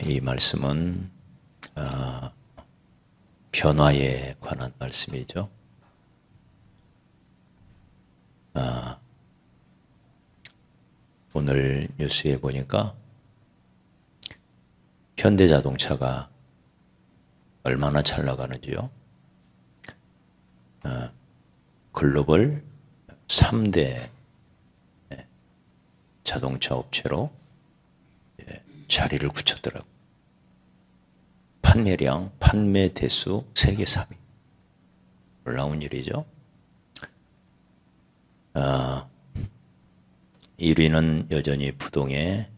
이 말씀은 변화에 관한 말씀이죠. 오늘 뉴스에 보니까 현대자동차가 얼마나 잘 나가는지요. 글로벌 3대 자동차 업체로 자리를 굳혔더라고요. 판매량, 판매 대수 세계 3위. 놀라운 일이죠. 1위는 여전히 부동의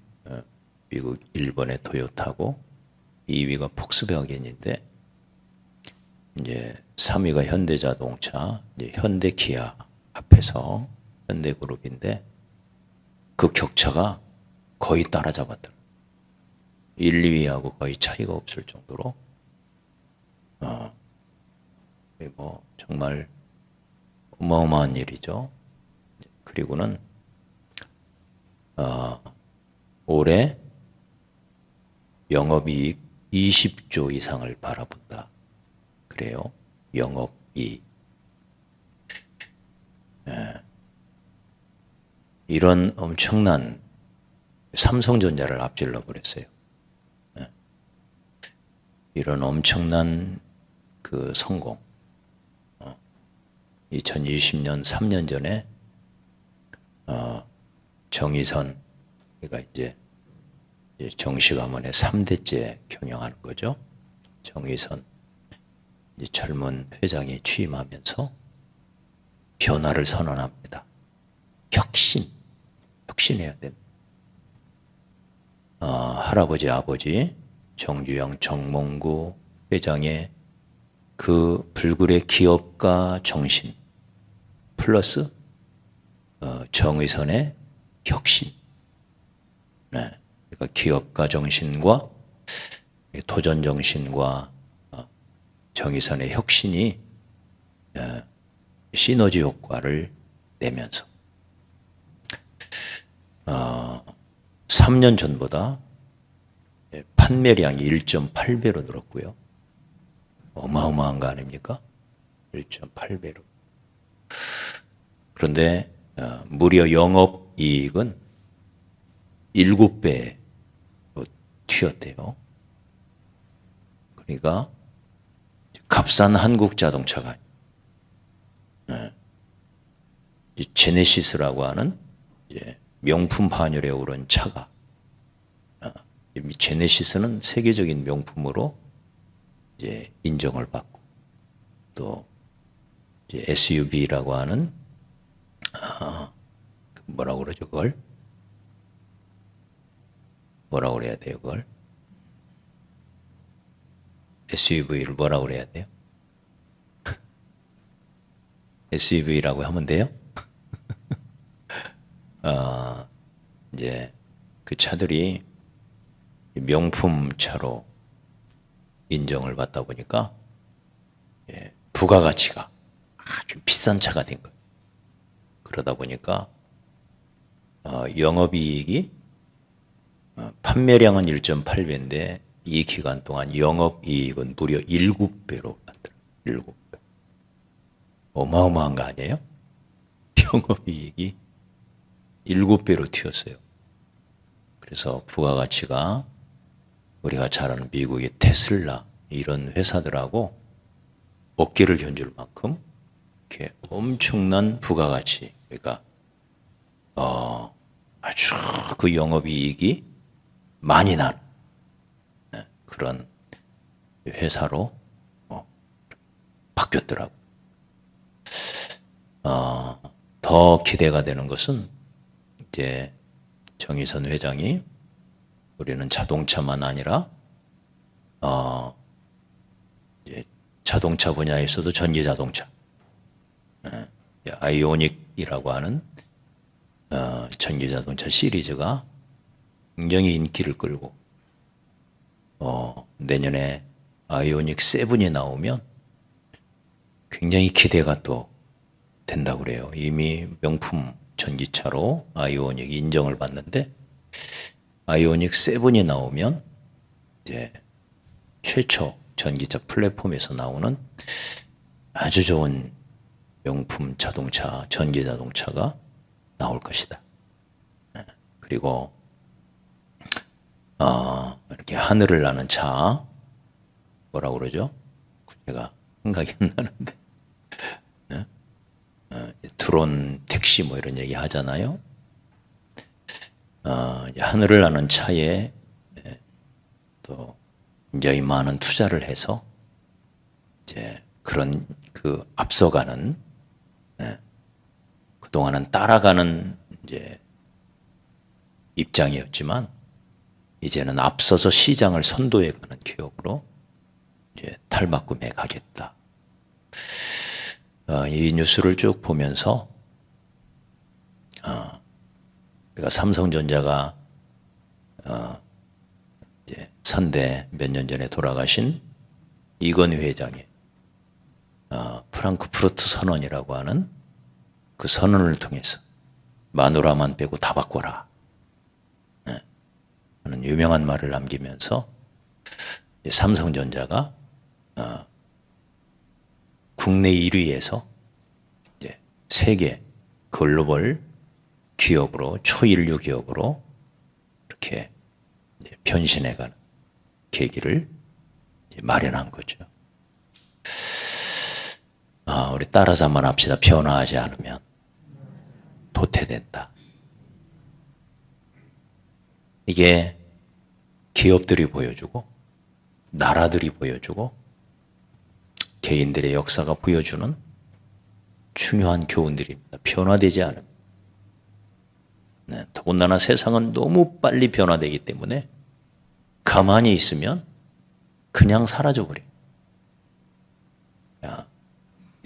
미국, 일본의 토요타고 2위가 폭스바겐인데 이제 3위가 현대자동차, 이제 현대기아 합해서 현대그룹인데 그 격차가 거의 따라잡았더라고요. 1, 2위하고 거의 차이가 없을 정도로 뭐 정말 어마어마한 일이죠. 그리고는 올해 영업이익 20조 이상을 바라본다. 그래요. 영업이익. 이런 엄청난 삼성전자를 앞질러 버렸어요. 이런 엄청난 그 성공. 2020년 3년 전에 정의선, 그러니까 이제 정시가문의 3대째 경영하는 거죠. 정의선 이제 젊은 회장이 취임하면서 변화를 선언합니다. 혁신해야 된다. 할아버지, 아버지 정주영, 정몽구 회장의 그 불굴의 기업가 정신 플러스 정의선의 혁신. 그러니까 기업가 정신과 도전 정신과 정의선의 혁신이 시너지 효과를 내면서 3년 전보다 판매량이 1.8배로 늘었고요. 어마어마한 거 아닙니까? 1.8배로. 그런데 무려 영업이익은 7배로 튀었대요. 그러니까 값싼 한국 자동차가 제네시스라고 하는 명품 반열에 오른 차가 제네시스는 세계적인 명품으로 이제 인정을 받고 또 이제 SUV라고 하는 뭐라고 그러죠 그걸? 뭐라고 그래야 돼요 그걸? SUV를 뭐라고 그래야 돼요? SUV라고 하면 돼요? 이제 그 차들이 명품 차로 인정을 받다 보니까 부가가치가 아주 비싼 차가 된 거예요. 그러다 보니까 영업이익이 판매량은 1.8배인데 이 기간 동안 영업이익은 무려 7배로 만들어요. 7배. 어마어마한 거 아니에요? 영업이익이 7배로 튀었어요. 그래서 부가가치가 우리가 잘 아는 미국의 테슬라 이런 회사들하고 어깨를 견줄 만큼 이렇게 엄청난 부가가치, 그러니까 아주 그 영업이익이 많이 나는 그런 회사로 바뀌었더라고. 더 기대가 되는 것은 이제 정의선 회장이 우리는 자동차만 아니라 이제 자동차 분야에서도 전기 자동차, 아이오닉이라고 하는 전기 자동차 시리즈가 굉장히 인기를 끌고 내년에 아이오닉 7이 나오면 굉장히 기대가 또 된다고 그래요. 이미 명품 전기차로 아이오닉 인정을 받는데 아이오닉 7이 나오면 이제 최초 전기차 플랫폼에서 나오는 아주 좋은 명품 자동차, 전기 자동차가 나올 것이다. 그리고 이렇게 하늘을 나는 차, 뭐라 그러죠? 제가 생각이 안 나는데, 드론 택시 뭐 이런 얘기 하잖아요. 하늘을 나는 차에 또 굉장히 많은 투자를 해서 이제 그런 그 앞서가는, 그동안은 따라가는 이제 입장이었지만 이제는 앞서서 시장을 선도해가는 기업으로 이제 탈바꿈해 가겠다. 이 뉴스를 쭉 보면서 우리가 삼성전자가 이제 선대 몇 년 전에 돌아가신 이건희 회장의 프랑크푸르트 선언이라고 하는 그 선언을 통해서 마누라만 빼고 다 바꿔라 하는 유명한 말을 남기면서 삼성전자가 국내 1위에서 이제 세계 글로벌 기업으로, 초인류 기업으로 이렇게 변신해가는 계기를 마련한 거죠. 우리 따라서 한번 합시다. 변화하지 않으면 도태된다. 이게 기업들이 보여주고 나라들이 보여주고 개인들의 역사가 보여주는 중요한 교훈들입니다. 변화되지 않으면. 더군다나 세상은 너무 빨리 변화되기 때문에 가만히 있으면 그냥 사라져버려요.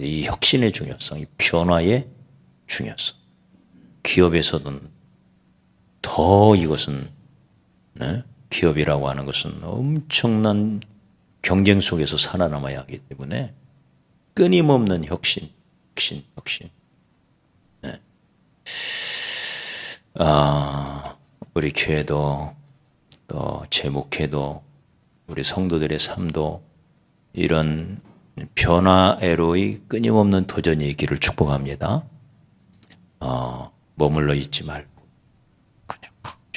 이 혁신의 중요성, 이 변화의 중요성. 기업에서는 더 이것은, 기업이라고 하는 것은 엄청난 경쟁 속에서 살아남아야 하기 때문에 끊임없는 혁신. 우리 교회도 또 제 목회도 우리 성도들의 삶도 이런 변화애로의 끊임없는 도전이 있기를 축복합니다. 머물러 있지 말고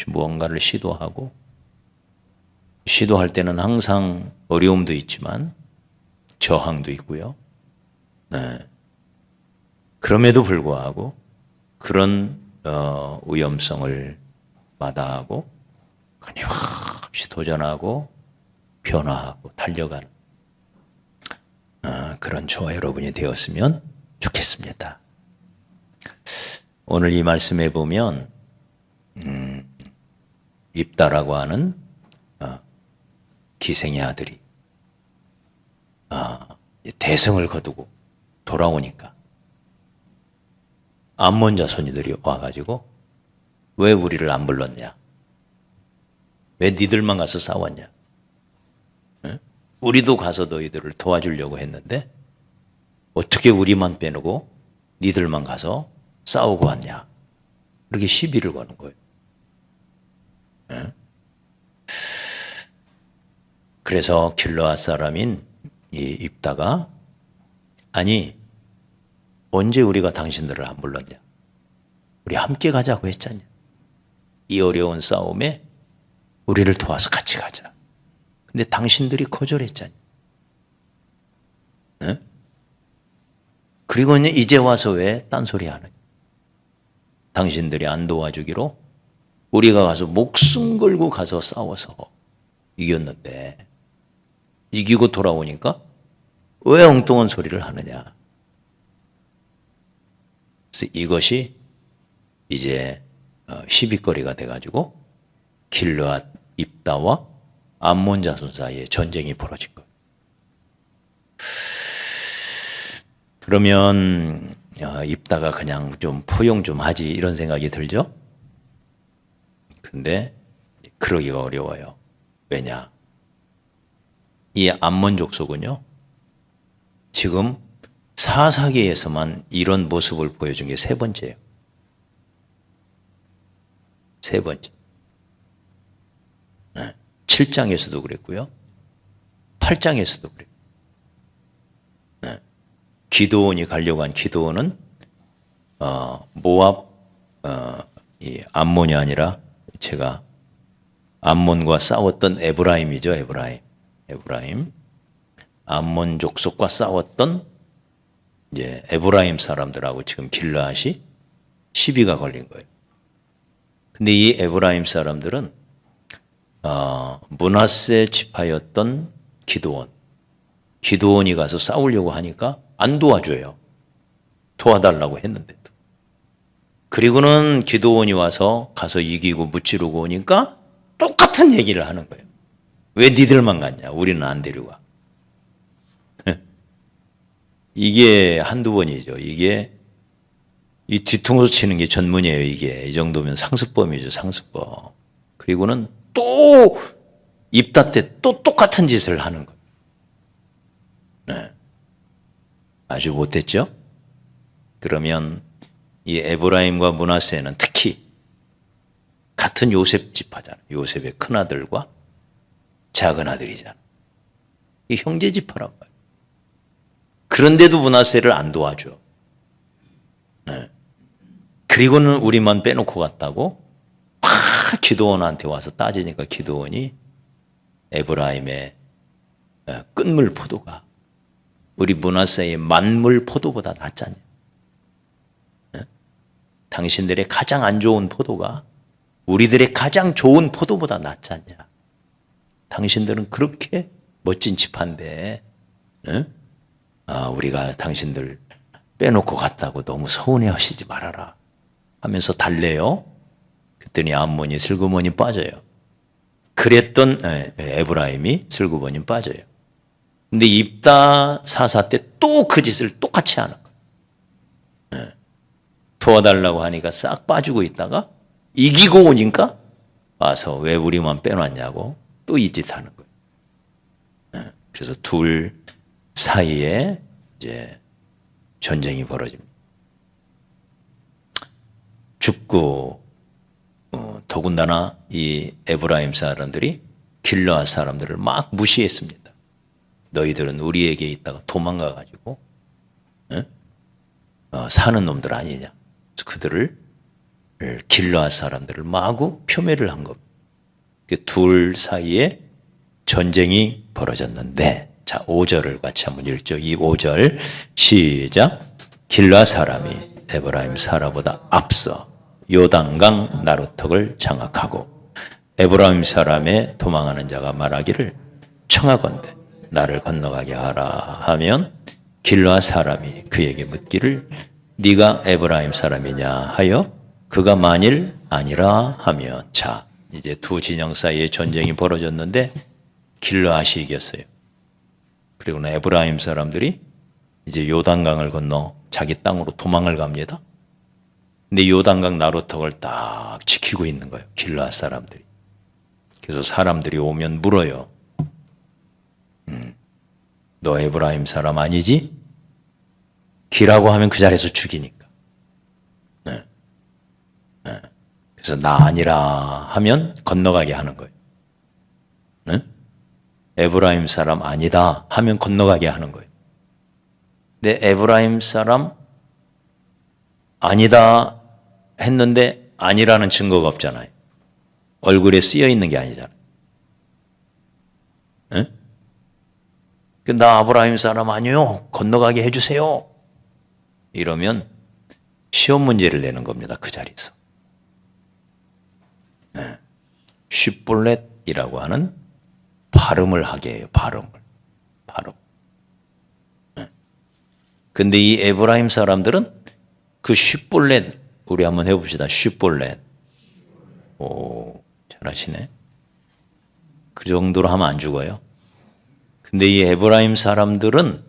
무언가를 시도할 때는 항상 어려움도 있지만 저항도 있고요. 그럼에도 불구하고 그런 위험성을 마다하고 끊임없이 도전하고 변화하고 달려가는 그런 저와 여러분이 되었으면 좋겠습니다. 오늘 이 말씀에 보면 입다라고 하는 기생의 아들이 대성을 거두고 돌아오니까 암몬 자손이들이 와가지고 왜 우리를 안 불렀냐? 왜 니들만 가서 싸웠냐? 우리도 가서 너희들을 도와주려고 했는데 어떻게 우리만 빼놓고 니들만 가서 싸우고 왔냐? 그렇게 시비를 거는 거예요. 그래서 길르앗 사람인 이 입다가 아니 언제 우리가 당신들을 안 불렀냐? 우리 함께 가자고 했잖냐? 이 어려운 싸움에 우리를 도와서 같이 가자. 근데 당신들이 거절했잖냐? 그리고 이제 와서 왜 딴소리 하느냐? 당신들이 안 도와주기로 우리가 가서 목숨 걸고 가서 싸워서 이겼는데 이기고 돌아오니까 왜 엉뚱한 소리를 하느냐? 그래서 이것이 이제 시비거리가 돼가지고 길르앗 입다와 암몬 자손 사이에 전쟁이 벌어진 거예요. 그러면 입다가 그냥 좀 포용 좀 하지 이런 생각이 들죠? 근데 그러기가 어려워요. 왜냐? 이 암몬 족속은요, 지금 사사기에서만 이런 모습을 보여준 게 세 번째예요. 세 번째. 7장에서도 그랬고요. 8장에서도 그래요. 네. 기드온이 가려고 한 기드온은 모압 이 암몬이 아니라 제가 암몬과 싸웠던 에브라임이죠. 에브라임. 암몬 족속과 싸웠던 이제 에브라임 사람들하고 지금 길르앗이 시비가 걸린 거예요. 근데 이 에브라임 사람들은 므낫세 지파였던 기드온이 가서 싸우려고 하니까 안 도와줘요. 도와달라고 했는데도. 그리고는 기드온이 와서 가서 이기고 무찌르고 오니까 똑같은 얘기를 하는 거예요. 왜 니들만 갔냐? 우리는 안 데려가. 이게 한두 번이죠. 이게 이 뒤통수 치는 게 전문이에요. 이게 이 정도면 상습범이죠. 상습범. 그리고는 또 입다 때 또 똑같은 짓을 하는 거예요. 네. 아주 못됐죠. 그러면 이 에브라임과 므낫세는 특히 같은 요셉 지파잖아요. 요셉의 큰아들과 작은아들이잖아요. 이 형제 지파란 말이에요. 그런데도 므낫세를 안 도와줘. 네. 그리고는 우리만 빼놓고 갔다고 막 기드온한테 와서 따지니까 기드온이 에브라임의 끝물 포도가 우리 므낫세의 만물 포도보다 낫잖냐. 네? 당신들의 가장 안 좋은 포도가 우리들의 가장 좋은 포도보다 낫잖냐. 당신들은 그렇게 멋진 지파인데 우리가 당신들 빼놓고 갔다고 너무 서운해하시지 말아라 하면서 달래요. 그랬더니 암몬이 슬그머니 빠져요. 그랬던 에브라임이 슬그머니 빠져요. 근데 입다 사사 때 또 그 짓을 똑같이 하는 거예요. 도와달라고 하니까 싹 빠지고 있다가 이기고 오니까 와서 왜 우리만 빼놨냐고 또 이 짓 하는 거예요. 그래서 둘 사이에 이제 전쟁이 벌어집니다. 죽고 더군다나 이 에브라임 사람들이 길르앗 사람들을 막 무시했습니다. 너희들은 우리에게 있다가 도망가가지고 사는 놈들 아니냐. 그들을 길르앗 사람들을 마구 표매를 한 겁니다. 둘 사이에 전쟁이 벌어졌는데 자 5절을 같이 한번 읽죠. 이 5절 시작. 길르앗 사람이 에브라임 사람보다 앞서 요단강 나루턱을 장악하고 에브라임 사람의 도망하는 자가 말하기를 청하건대 나를 건너가게 하라 하면 길르앗 사람이 그에게 묻기를 네가 에브라임 사람이냐 하여 그가 만일 아니라 하면 자 이제 두 진영 사이에 전쟁이 벌어졌는데 길르앗이 이겼어요. 그리고는 에브라임 사람들이 이제 요단강을 건너 자기 땅으로 도망을 갑니다. 근데 요단강 나루턱을 딱 지키고 있는 거예요. 길르앗 사람들이. 그래서 사람들이 오면 물어요. 너 에브라임 사람 아니지? 기라고 하면 그 자리에서 죽이니까. 네. 네. 그래서 나 아니라 하면 건너가게 하는 거예요. 네? 에브라임 사람 아니다 하면 건너가게 하는 거예요. 근데 에브라임 사람 아니다 했는데 아니라는 증거가 없잖아요. 얼굴에 쓰여 있는 게 아니잖아요. 네? 나 아브라임 사람 아니요. 건너가게 해주세요. 이러면 시험 문제를 내는 겁니다. 그 자리에서. 네. 쉿볼렛이라고 하는 발음을 하게 해요. 발음. 네. 근데 이 에브라임 사람들은 그 쉿볼렛 우리 한번 해봅시다. 쉿볼렛. 오, 잘하시네. 그 정도로 하면 안 죽어요. 근데 이 에브라임 사람들은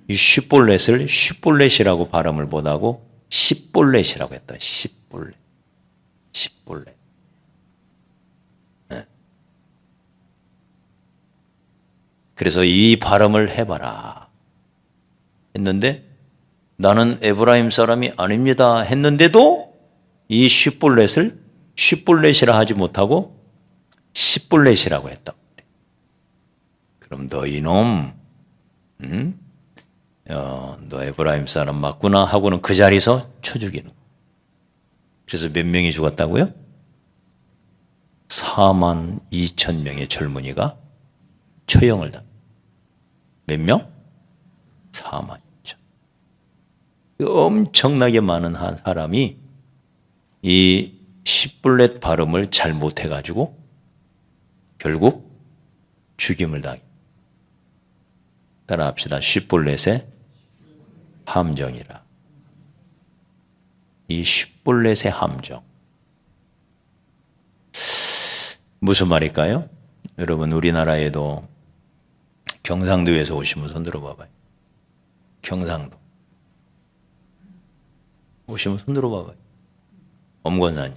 이 쉿볼렛을 쉿볼렛이라고 발음을 못하고 십볼렛이라고 했다. 십볼렛. 네. 그래서 이 발음을 해봐라 했는데 나는 에브라임 사람이 아닙니다 했는데도 이 쉿볼렛을 쉿볼렛이라 하지 못하고 십볼렛이라고 했다. 그럼 너 이놈, 너 에브라임 사람 맞구나 하고는 그 자리에서 쳐 죽이는 거예요. 그래서 몇 명이 죽었다고요? 4만 2천 명의 젊은이가 처형을 당합니다. 몇 명? 4만 2천. 엄청나게 많은 한 사람이 이 십볼렛 발음을 잘못해가지고 결국 죽임을 당합니다. 따라합시다. 십볼렛의 함정이라. 이 십볼렛의 함정. 무슨 말일까요? 여러분 우리나라에도 경상도에서 오시면 손 들어봐봐요. 경상도 오시면 손 들어봐봐요. 엄권사님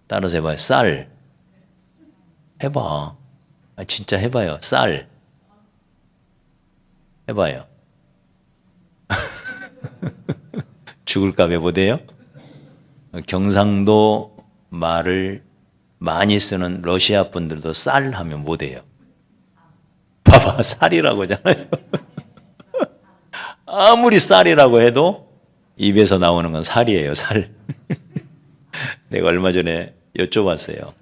따라서 해봐요. 쌀 해봐. 진짜 해봐요. 쌀 해봐요. 죽을까 배보대요. 경상도 말을 많이 쓰는 러시아 분들도 쌀 하면 못해요. 봐봐, 쌀이라고 하잖아요. 아무리 쌀이라고 해도 입에서 나오는 건 살이에요, 살. 내가 얼마 전에 여쭤봤어요.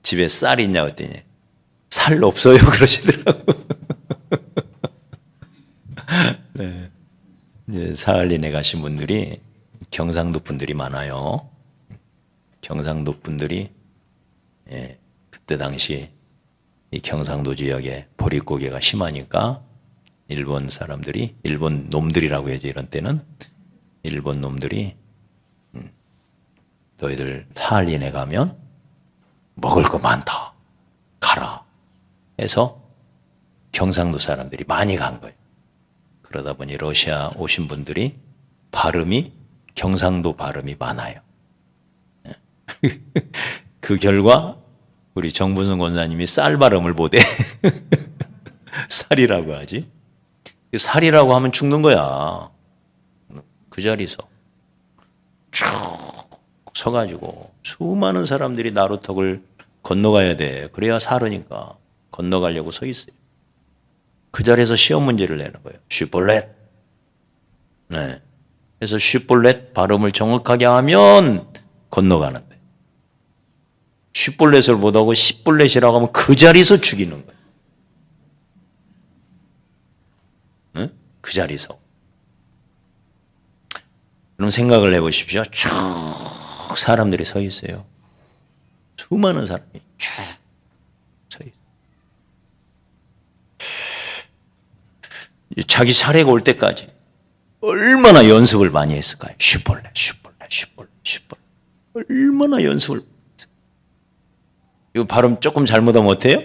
집에 쌀 있냐고 했더니 살 없어요 그러시더라고. 네. 이제 사할린에 가신 분들이 경상도 분들이 많아요. 경상도 분들이 그때 당시 이 경상도 지역에 보릿고개가 심하니까 일본 사람들이, 일본 놈들이라고 해야지 이런 때는, 일본 놈들이 너희들 사할린에 가면 먹을 거 많다 가라 해서 경상도 사람들이 많이 간 거예요. 그러다 보니 러시아 오신 분들이 발음이 경상도 발음이 많아요. 그 결과 우리 정분성 권사님이 쌀 발음을 못해. 쌀이라고 하지. 살이라고 하면 죽는 거야. 그 자리에서 쭉 서가지고 수많은 사람들이 나루턱을 건너가야 돼. 그래야 살으니까 건너가려고 서 있어요. 그 자리에서 시험 문제를 내는 거예요. 십볼렛. 네. 그래서 십볼렛 발음을 정확하게 하면 건너가는데, 십볼렛을 못하고 십볼렛이라고 하면 그 자리에서 죽이는 거예요. 네? 그 자리에서. 그럼 생각을 해보십시오. 쭉 사람들이 서 있어요. 수많은 사람이 쭉 서 있어요. 자기 차례가 올 때까지 얼마나 연습을 많이 했을까요? 십볼렛, 십볼렛, 십볼렛, 십볼렛. 얼마나 연습을 했을까요? 이거 발음 조금 잘못하면 어때요?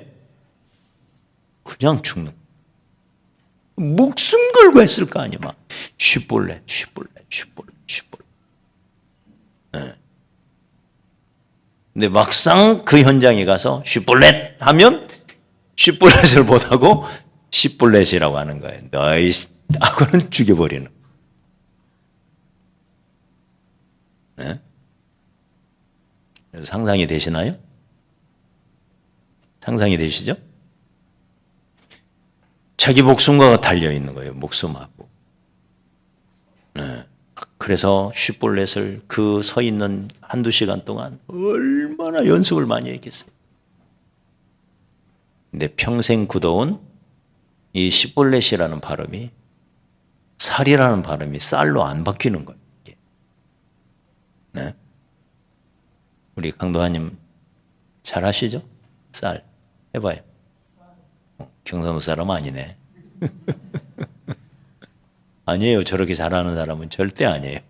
그냥 죽는. 목숨 걸고 했을 거 아니야. 막 십볼렛, 십볼렛, 십볼렛, 십볼렛. 네. 근데 막상 그 현장에 가서 십볼렛 하면 십볼렛을 못하고 십볼렛이라고 하는 거예요. 너희 하고는 죽여버리는. 네? 상상이 되시나요? 상상이 되시죠? 자기 목숨과 달려있는 거예요. 목숨하고. 네. 그래서 십볼렛을 그 서 있는 한두 시간 동안 얼마나 연습을 많이 했겠어요. 근데 평생 굳어온 이 십볼렛이라는 발음이, 살이라는 발음이 쌀로 안 바뀌는 거예요. 네? 우리 강도하님 잘 하시죠? 쌀 해봐요. 경상도 사람 아니네. 아니에요. 저렇게 잘하는 사람은 절대 아니에요.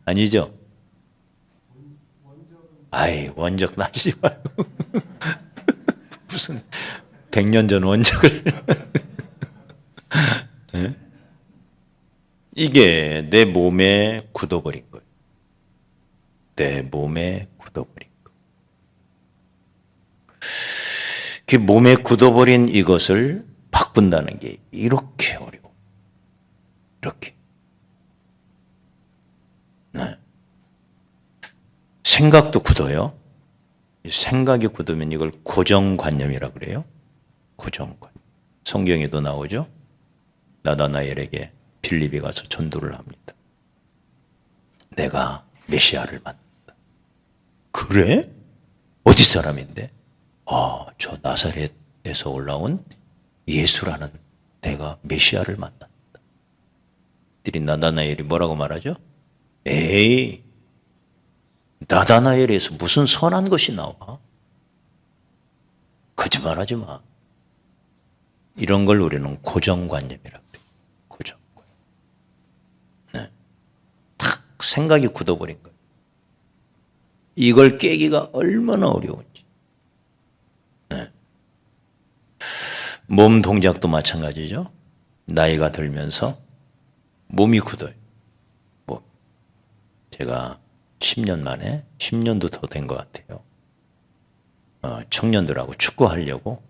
아니죠? 아이, 원적 나지 말고. 무슨 100년 전 원적을. 네? 이게 내 몸에 굳어버린 거예요. 내 몸에 굳어버린 거. 그 몸에 굳어버린 이것을 바꾼다는 게 이렇게 어려워. 이렇게. 네. 생각도 굳어요. 생각이 굳으면 이걸 고정관념이라고 그래요. 고정관념. 성경에도 나오죠. 나다나엘에게 빌립이 가서 전도를 합니다. 내가 메시아를 만났다. 그래? 어디 사람인데? 저 나사렛에서 올라온 예수라는 내가 메시아를 만났다. 들이 나다나엘이 뭐라고 말하죠? 에이, 나다나엘에서 무슨 선한 것이 나와? 거짓말하지 마. 이런 걸 우리는 고정관념이라고 그래요. 고정관념. 네. 탁 생각이 굳어버린 거예요. 이걸 깨기가 얼마나 어려운지. 네. 몸 동작도 마찬가지죠. 나이가 들면서 몸이 굳어요. 제가 10년 만에, 10년도 더 된 것 같아요. 청년들하고 축구하려고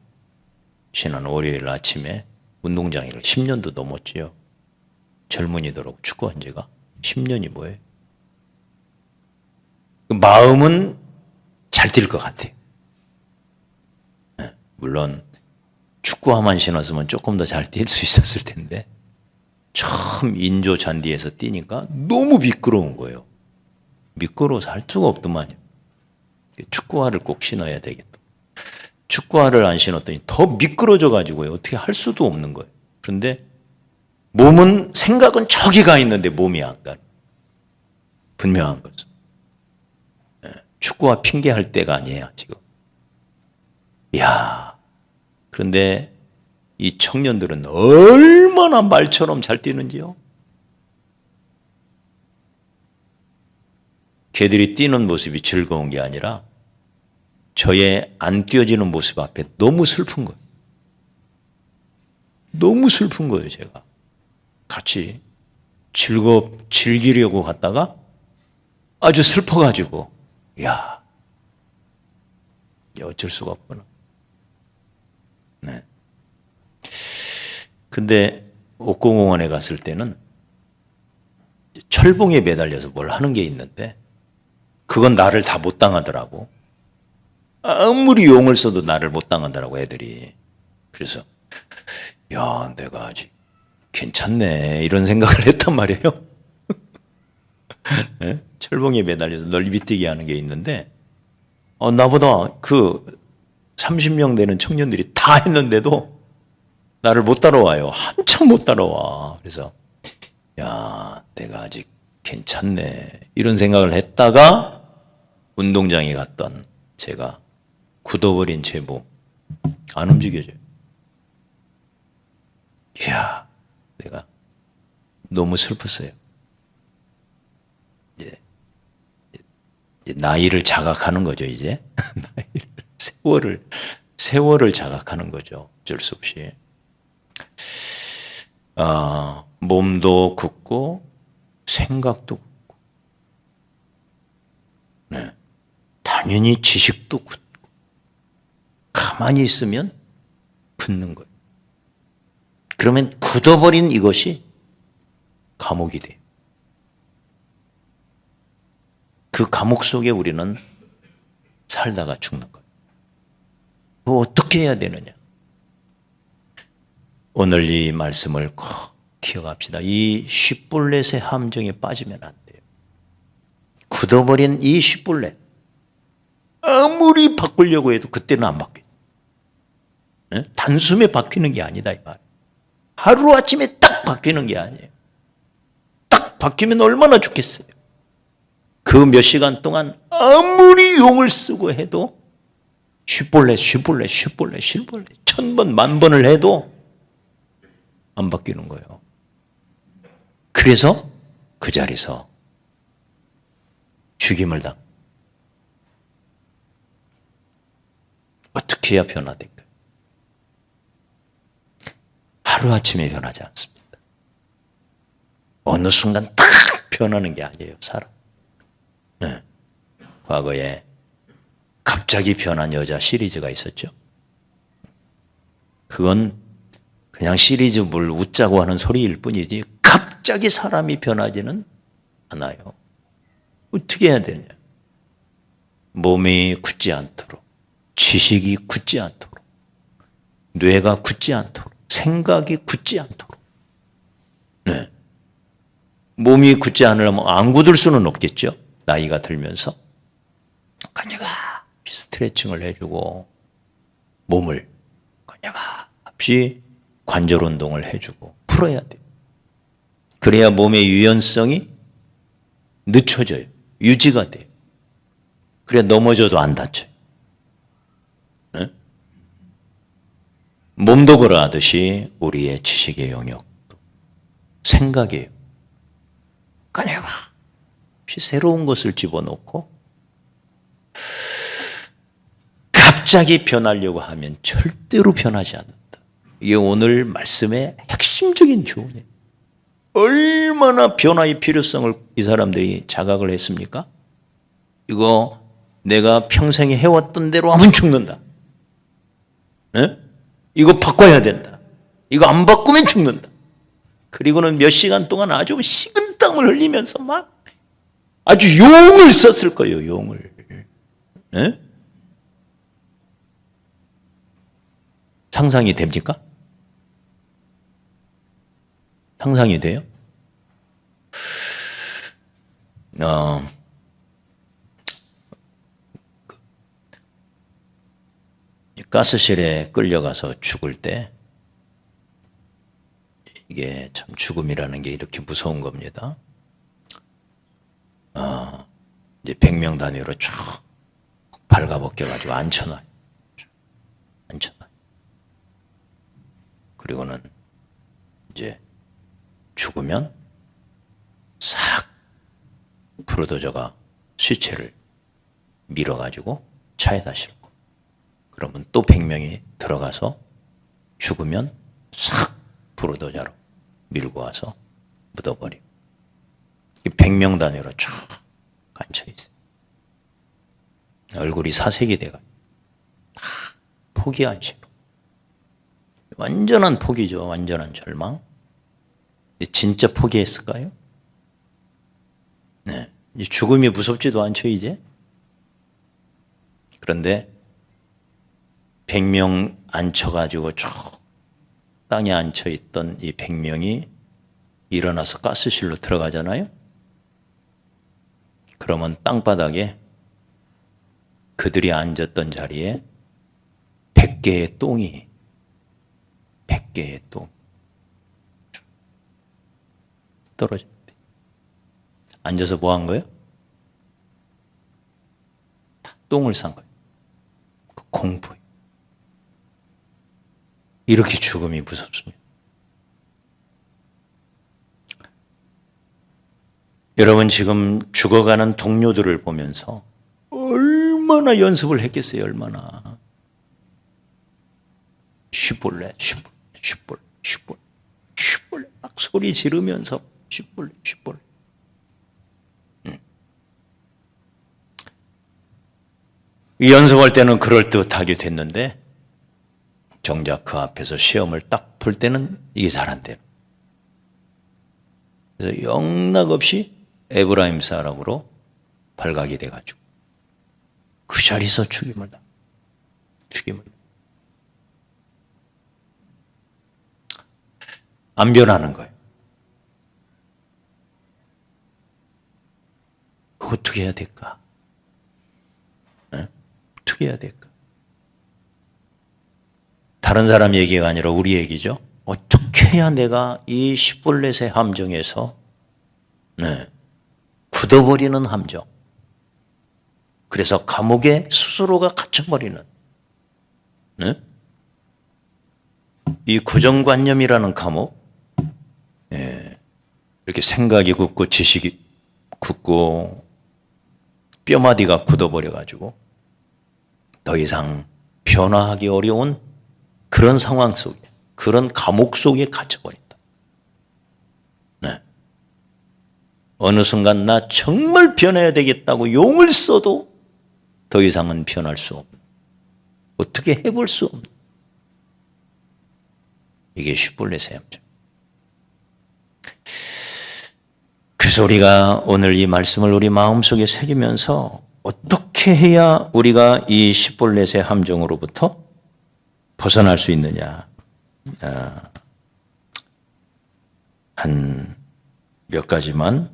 지난 월요일 아침에 운동장에를 10년도 넘었지요. 젊은이들하고 축구한 지가 10년이 뭐예요? 마음은 잘 뛸 것 같아요. 물론 축구화만 신었으면 조금 더 잘 뛸 수 있었을 텐데 처음 인조 잔디에서 뛰니까 너무 미끄러운 거예요. 미끄러워서 할 수가 없더만요. 축구화를 꼭 신어야 되겠다. 축구화를 안 신었더니 더 미끄러져 가지고요. 어떻게 할 수도 없는 거예요. 그런데 몸은 생각은 저기 가 있는데 몸이 안 가요. 분명한 거죠. 축구화 핑계할 때가 아니에요, 지금. 이야. 그런데 이 청년들은 얼마나 말처럼 잘 뛰는지요. 걔들이 뛰는 모습이 즐거운 게 아니라 저의 안 뛰어지는 모습 앞에 너무 슬픈 거예요. 너무 슬픈 거예요, 제가. 같이 즐기려고 갔다가 아주 슬퍼가지고, 야, 어쩔 수가 없구나. 네. 근데 옥고공원에 갔을 때는 철봉에 매달려서 뭘 하는 게 있는데 그건 나를 다 못 당하더라고. 아무리 용을 써도 나를 못 당하더라고, 애들이. 그래서 야, 내가 아직 괜찮네 이런 생각을 했단 말이에요. 네? 철봉에 매달려서 널비뛰기 하는 게 있는데 나보다 그 30명 되는 청년들이 다 했는데도 나를 못 따라와요. 한참 못 따라와. 그래서 야, 내가 아직 괜찮네 이런 생각을 했다가 운동장에 갔던 제가 굳어버린 제 몸 안 움직여져요. 이야, 내가 너무 슬펐어요. 이제 나이를 자각하는 거죠, 이제. 세월을 자각하는 거죠. 어쩔 수 없이. 몸도 굳고 생각도 굳고, 네. 당연히 지식도 굳고, 가만히 있으면 굳는 거예요. 그러면 굳어버린 이것이 감옥이 돼요. 그 감옥 속에 우리는 살다가 죽는 거예요. 어떻게 해야 되느냐? 오늘 이 말씀을 꼭 기억합시다. 이 쉿볼렛의 함정에 빠지면 안 돼요. 굳어버린 이 쉿볼렛. 아무리 바꾸려고 해도 그때는 안 바뀌어요. 네? 단숨에 바뀌는 게 아니다, 이 말. 하루아침에 딱 바뀌는 게 아니에요. 딱 바뀌면 얼마나 좋겠어요. 그 몇 시간 동안 아무리 용을 쓰고 해도 쉿볼렛 1000번, 10,000번을 해도 안 바뀌는 거예요. 그래서 그 자리에서 죽임을 당. 어떻게 해야 변화될까요? 하루아침에 변하지 않습니다. 어느 순간 탁 변하는 게 아니에요, 사람. 네. 과거에 갑자기 변한 여자 시리즈가 있었죠. 그건 그냥 시리즈 물 웃자고 하는 소리일 뿐이지 갑자기 사람이 변하지는 않아요. 어떻게 해야 되냐? 몸이 굳지 않도록, 지식이 굳지 않도록, 뇌가 굳지 않도록, 생각이 굳지 않도록. 네. 몸이 굳지 않으려면 안 굳을 수는 없겠죠. 나이가 들면서. 가냐가 스트레칭을 해주고 몸을 가냐가 없이 관절 운동을 해주고 풀어야 돼요. 그래야 몸의 유연성이 늦춰져요. 유지가 돼요. 그래 넘어져도 안 다쳐요. 네? 몸도 그러하듯이 우리의 지식의 영역도 생각이에요. 그냥 새로운 것을 집어넣고 갑자기 변하려고 하면 절대로 변하지 않는다. 이게 오늘 말씀의 핵심적인 교훈이에요. 얼마나 변화의 필요성을 이 사람들이 자각을 했습니까? 이거 내가 평생에 해왔던 대로 하면 죽는다. 네? 이거 바꿔야 된다. 이거 안 바꾸면 죽는다. 그리고는 몇 시간 동안 아주 식은땀을 흘리면서 막 아주 용을 썼을 거예요. 용을. 네? 상상이 됩니까? 상상이 돼요? 가스실에 끌려가서 죽을 때 이게 참 죽음이라는 게 이렇게 무서운 겁니다. 이제 100명 단위로 쭉 발가벗겨가지고 앉혀놔요. 앉혀놔요. 그리고는 이제 죽으면 싹 부르도저가 시체를 밀어가지고 차에다 싣고 그러면 또 100명이 들어가서 죽으면 싹 부르도저로 밀고 와서 묻어버리고 100명 단위로 쫙 앉혀있어요. 얼굴이 사색이 돼가지고 다 포기한 채로 완전한 포기죠. 완전한 절망. 진짜 포기했을까요? 네. 죽음이 무섭지도 않죠, 이제? 그런데 100명 앉혀가지고 쭉 땅에 앉혀있던 이 100명이 일어나서 가스실로 들어가잖아요? 그러면 땅바닥에 그들이 앉았던 자리에 100개의 똥이 100개의 똥 떨어집니다. 앉아서 뭐 한 거예요? 다 똥을 싼 거예요. 그 공포. 이렇게 죽음이 무섭습니다. 여러분 지금 죽어가는 동료들을 보면서 얼마나 연습을 했겠어요. 얼마나. 쉿볼래 막 소리 지르면서 쉿볼래 연습할 때는 그럴듯하게 됐는데 정작 그 앞에서 시험을 딱 볼 때는 이게 잘 안 돼요. 그래서 영락없이 에브라임 사람으로 발각이 돼가지고 그 자리에서 죽임을 안 변하는 거예요. 그거 어떻게 해야 될까? 네? 어떻게 해야 될까? 다른 사람 얘기가 아니라 우리 얘기죠. 어떻게 해야 내가 이 시볼렛의 함정에서 굳어버리는 함정. 그래서 감옥에 스스로가 갇혀버리는 이 고정관념이라는 감옥. 이렇게 생각이 굳고 지식이 굳고 뼈마디가 굳어버려가지고 더 이상 변화하기 어려운 그런 상황 속에, 그런 감옥 속에 갇혀버린다. 네. 어느 순간 나 정말 변해야 되겠다고 용을 써도 더 이상은 변할 수 없는, 어떻게 해볼 수 없는, 이게 시볼렛의 함정. 그래서 우리가 오늘 이 말씀을 우리 마음속에 새기면서 어떻게 해야 우리가 이 십볼렛의 함정으로부터 벗어날 수 있느냐? 한 몇 가지만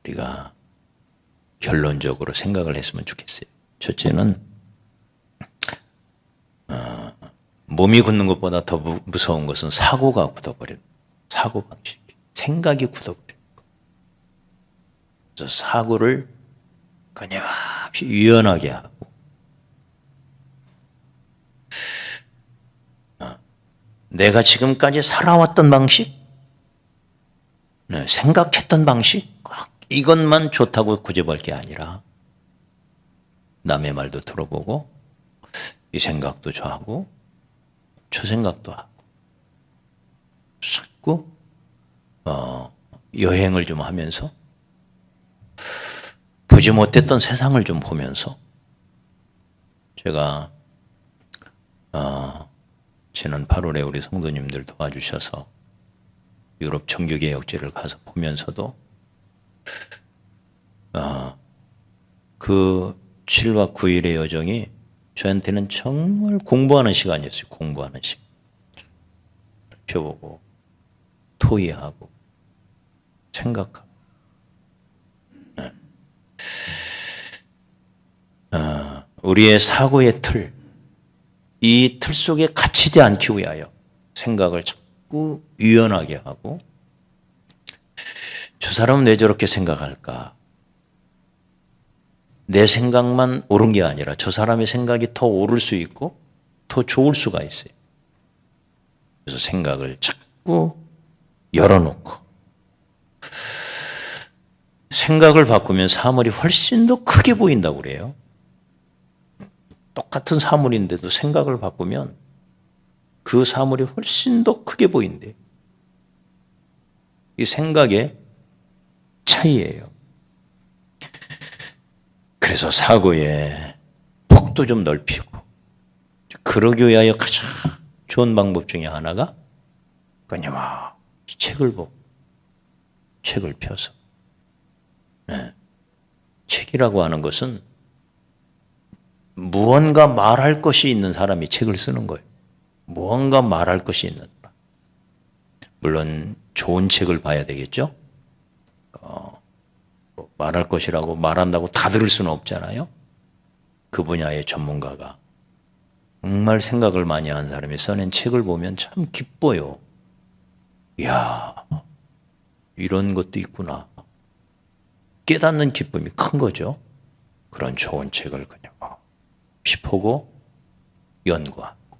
우리가 결론적으로 생각을 했으면 좋겠어요. 첫째는 몸이 굳는 것보다 더 무서운 것은 사고가 굳어버리는 거예요. 사고 방식, 생각이 굳어버리는 거예요. 그래서 사고를 끊임없이 유연하게 하고 내가 지금까지 살아왔던 방식, 생각했던 방식, 이것만 좋다고 고집할 게 아니라 남의 말도 들어보고 이 생각도 좋아하고 저 생각도 하고 자꾸 여행을 좀 하면서 보지 못했던 세상을 좀 보면서 제가 지난 8월에 우리 성도님들 도와주셔서 유럽 청교개혁지를 가서 보면서도 그 7박 9일의 여정이 저한테는 정말 공부하는 시간이었어요. 공부하는 시간. 펴보고 토의하고 생각하고 우리의 사고의 틀, 이 틀 속에 갇히지 않기 위하여 생각을 자꾸 유연하게 하고 저 사람은 왜 저렇게 생각할까? 내 생각만 옳은 게 아니라 저 사람의 생각이 더 옳을 수 있고 더 좋을 수가 있어요. 그래서 생각을 자꾸 열어놓고 생각을 바꾸면 사물이 훨씬 더 크게 보인다고 그래요. 똑같은 사물인데도 생각을 바꾸면 그 사물이 훨씬 더 크게 보인대요. 이 생각의 차이예요. 그래서 사고의 폭도 좀 넓히고 그러기 위하여 가장 좋은 방법 중에 하나가 끊임없이 책을 보고 책을 펴서 책이라고 하는 것은 무언가 말할 것이 있는 사람이 책을 쓰는 거예요. 무언가 말할 것이 있는 사람. 물론 좋은 책을 봐야 되겠죠. 말할 것이라고 말한다고 다 들을 수는 없잖아요. 그 분야의 전문가가 정말 생각을 많이 한 사람이 써낸 책을 보면 참 기뻐요. 이야, 이런 것도 있구나. 깨닫는 기쁨이 큰 거죠. 그런 좋은 책을 그냥 보고 연구하고.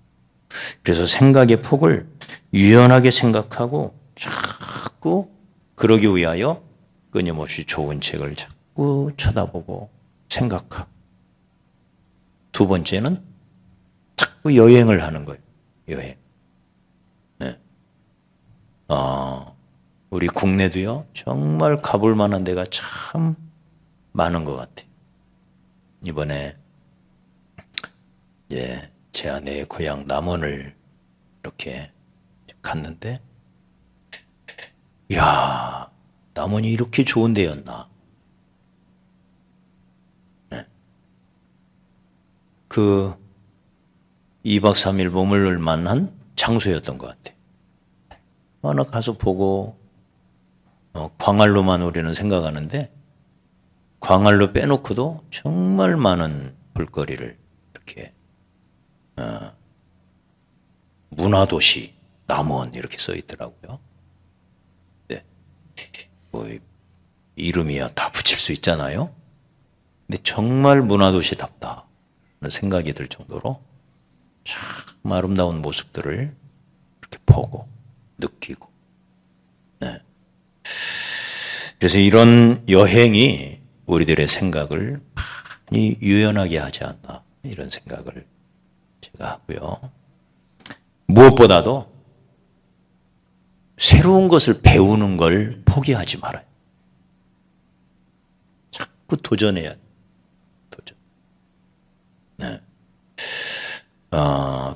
그래서 생각의 폭을 유연하게 생각하고 자꾸 그러기 위하여 끊임없이 좋은 책을 자꾸 쳐다보고 생각하고. 두 번째는 자꾸 여행을 하는 거예요. 여행. 우리 국내도요, 정말 가볼 만한 데가 참 많은 것 같아요. 이번에 제 아내의 고향 남원을 이렇게 갔는데, 이야, 남원이 이렇게 좋은 데였나. 그 2박 3일 머물러 만한 장소였던 것 같아요. 하나 가서 보고 광활로만 우리는 생각하는데 광활로 빼놓고도 정말 많은 볼거리를 이렇게 문화도시 남원 이렇게 써 있더라고요. 네. 뭐 이름이야 다 붙일 수 있잖아요. 근데 정말 문화도시답다 하는 생각이 들 정도로 참 아름다운 모습들을 이렇게 보고 느끼고. 네. 그래서 이런 여행이 우리들의 생각을 많이 유연하게 하지 않나 이런 생각을 제가 하고요. 무엇보다도 새로운 것을 배우는 걸 포기하지 말아요. 자꾸 도전해야 돼요. 도전. 네.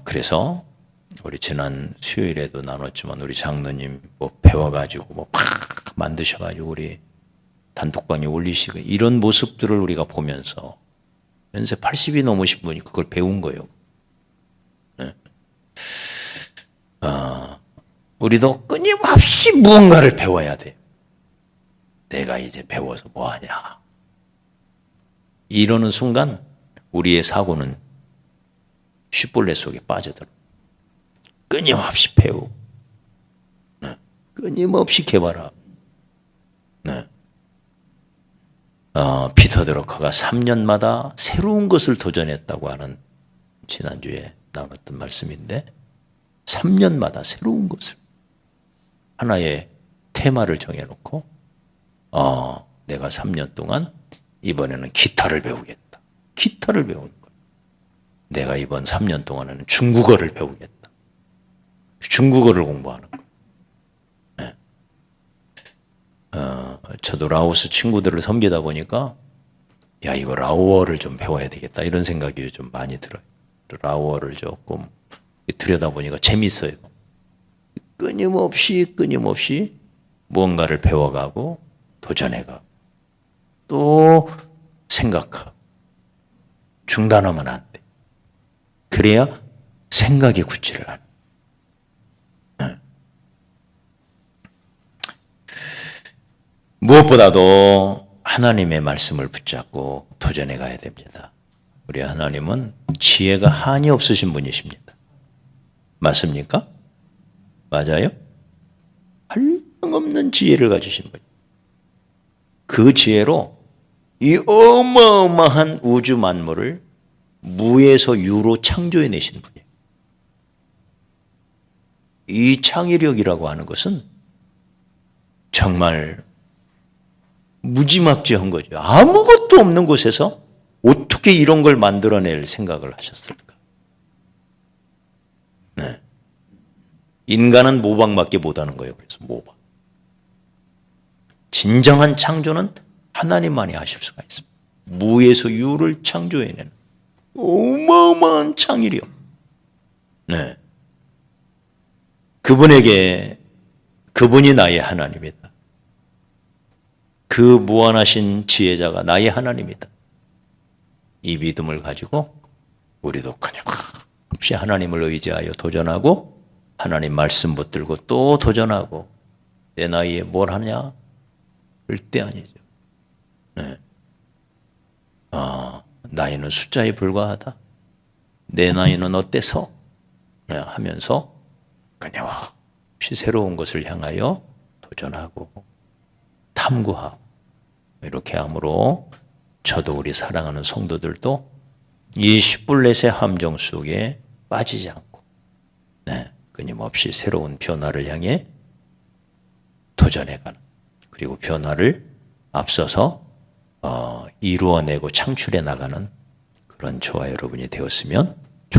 그래서 우리 지난 수요일에도 나눴지만 우리 장로님 뭐 배워가지고 뭐 막 만드셔가지고 우리 단톡방에 올리시고 이런 모습들을 우리가 보면서 연세 80이 넘으신 분이 그걸 배운 거예요. 네. 우리도 끊임없이 무언가를 배워야 돼요. 내가 이제 배워서 뭐하냐. 이러는 순간 우리의 사고는 쉿벌레 속에 빠져들어. 끊임없이 배우고, 네. 끊임없이 개발하고. 네. 피터 드러커가 3년마다 새로운 것을 도전했다고 하는 지난주에 나눴던 말씀인데 3년마다 새로운 것을 하나의 테마를 정해놓고 내가 3년 동안 이번에는 기타를 배우겠다. 기타를 배우는 거예요. 내가 이번 3년 동안에는 중국어를 배우겠다. 중국어를 공부하는 거예요. 네. 저도 라오스 친구들을 섬기다 보니까 야 이거 라오어를 좀 배워야 되겠다 이런 생각이 좀 많이 들어요. 라오어를 조금 들여다보니까 재밌어요. 끊임없이 무언가를 배워가고 도전해가고 또 생각하고 중단하면 안 돼. 그래야 생각이 굳지를 않아. 무엇보다도 하나님의 말씀을 붙잡고 도전해 가야 됩니다. 우리 하나님은 지혜가 한이 없으신 분이십니다. 맞습니까? 맞아요? 한량없는 지혜를 가지신 분. 그 지혜로 이 어마어마한 우주 만물을 무에서 유로 창조해내신 분이에요. 이 창의력이라고 하는 것은 정말 무지막지한 거죠. 아무것도 없는 곳에서 어떻게 이런 걸 만들어낼 생각을 하셨을까? 네. 인간은 모방밖에 못하는 거예요. 그래서 모방. 진정한 창조는 하나님만이 하실 수가 있습니다. 무에서 유를 창조해내는 어마어마한 창의력. 네. 그분이 나의 하나님이다. 그 무한하신 지혜자가 나의 하나님이다. 이 믿음을 가지고 우리도 끊임없이 하나님을 의지하여 도전하고 하나님 말씀 붙들고 또 도전하고 내 나이에 뭘 하냐? 절대 아니죠. 네. 나이는 숫자에 불과하다. 내 나이는 어때서? 네, 하면서 끊임없이 새로운 것을 향하여 도전하고 탐구하고 이렇게 함으로 저도 우리 사랑하는 성도들도 이 쉿불렛의 함정 속에 빠지지 않고 네, 끊임없이 새로운 변화를 향해 도전해가는 그리고 변화를 앞서서 이루어내고 창출해 나가는 그런 저와 여러분이 되었으면